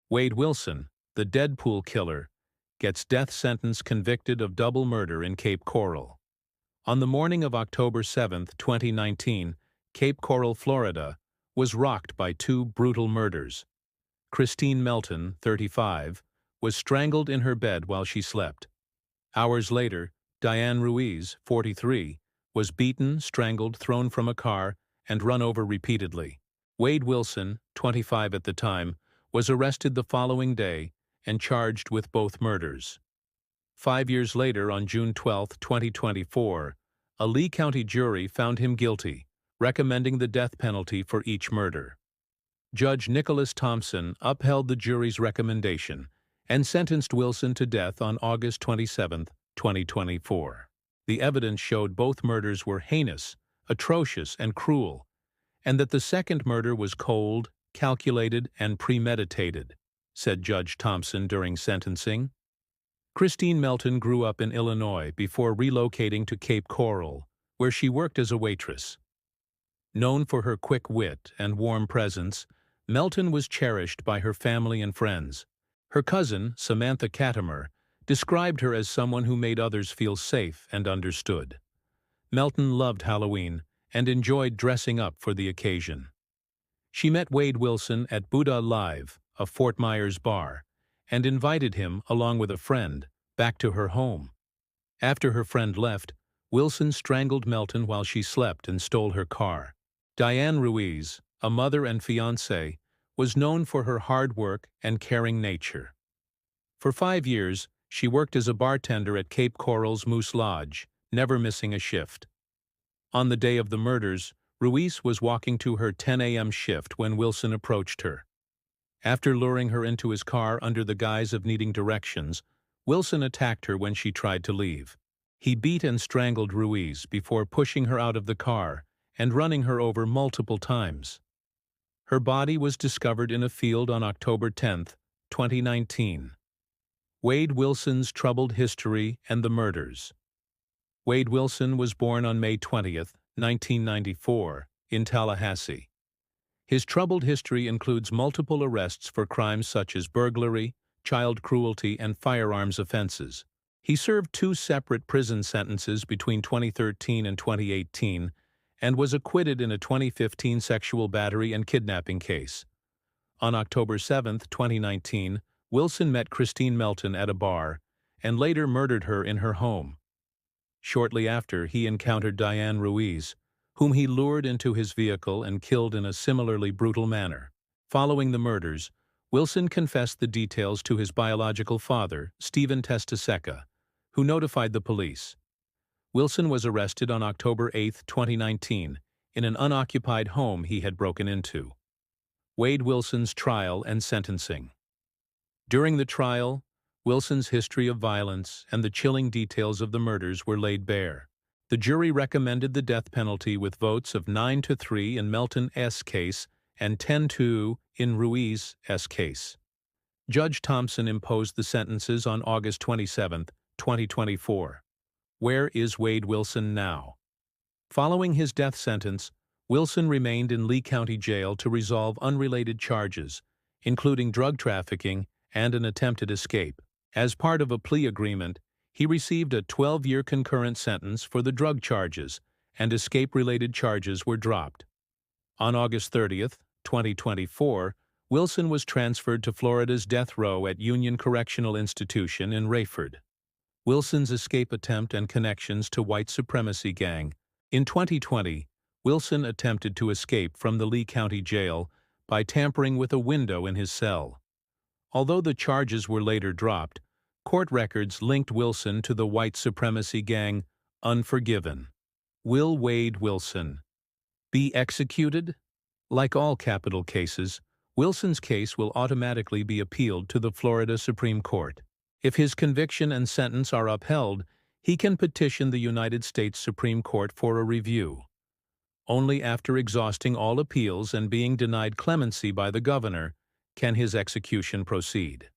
Wade Wilson, the Deadpool killer, gets death sentence convicted of double murder in Cape Coral. On the morning of October 7, 2019, Cape Coral, Florida, was rocked by two brutal murders. Christine Melton, 35, was strangled in her bed while she slept. Hours later, Diane Ruiz, 43, was beaten, strangled, thrown from a car, and run over repeatedly. Wade Wilson, 25 at the time, was arrested the following day and charged with both murders. 5 years later, on June 12, 2024, a Lee County jury found him guilty, recommending the death penalty for each murder. Judge Nicholas Thompson upheld the jury's recommendation and sentenced Wilson to death on August 27, 2024. The evidence showed both murders were heinous, atrocious, and cruel, and that the second murder was cold, calculated, and premeditated, said Judge Thompson during sentencing. Christine Melton grew up in Illinois before relocating to Cape Coral, where she worked as a waitress. Known for her quick wit and warm presence, Melton was cherished by her family and friends. Her cousin, Samantha Cattermer, described her as someone who made others feel safe and understood. Melton loved Halloween and enjoyed dressing up for the occasion. She met Wade Wilson at Buddha Live, a Fort Myers bar, and invited him, along with a friend, back to her home. After her friend left, Wilson strangled Melton while she slept and stole her car. Diane Ruiz, a mother and fiancée, was known for her hard work and caring nature. For 5 years, she worked as a bartender at Cape Coral's Moose Lodge, never missing a shift. On the day of the murders, Ruiz was walking to her 10 a.m. shift when Wilson approached her. After luring her into his car under the guise of needing directions, Wilson attacked her when she tried to leave. He beat and strangled Ruiz before pushing her out of the car and running her over multiple times. Her body was discovered in a field on October 10, 2019. Wade Wilson's troubled history and the murders. Wade Wilson was born on May 20, 1994, in Tallahassee. His troubled history includes multiple arrests for crimes such as burglary, child cruelty, and firearms offenses. He served 2 separate prison sentences between 2013 and 2018 and was acquitted in a 2015 sexual battery and kidnapping case. On October 7, 2019, Wilson met Christine Melton at a bar and later murdered her in her home. Shortly after, he encountered Diane Ruiz, whom he lured into his vehicle and killed in a similarly brutal manner. Following the murders, Wilson confessed the details to his biological father, Stephen Testaseca, who notified the police. Wilson was arrested on October 8, 2019, in an unoccupied home he had broken into. Wade Wilson's trial and sentencing. During the trial, Wilson's history of violence and the chilling details of the murders were laid bare. The jury recommended the death penalty with votes of 9-3 in Melton's case and 10-2 in Ruiz's case. Judge Thompson imposed the sentences on August 27, 2024. Where is Wade Wilson now? Following his death sentence, Wilson remained in Lee County Jail to resolve unrelated charges, including drug trafficking and an attempted escape. As part of a plea agreement, he received a 12-year concurrent sentence for the drug charges, and escape-related charges were dropped. On August 30, 2024, Wilson was transferred to Florida's death row at Union Correctional Institution in Rayford. Wilson's escape attempt and connections to white supremacy gang. In 2020, Wilson attempted to escape from the Lee County Jail by tampering with a window in his cell. Although the charges were later dropped, court records linked Wilson to the white supremacy gang Unforgiven. Will Wade Wilson be executed? Like all capital cases, Wilson's case will automatically be appealed to the Florida Supreme Court. If his conviction and sentence are upheld, he can petition the United States Supreme Court for a review. Only after exhausting all appeals and being denied clemency by the governor can his execution proceed.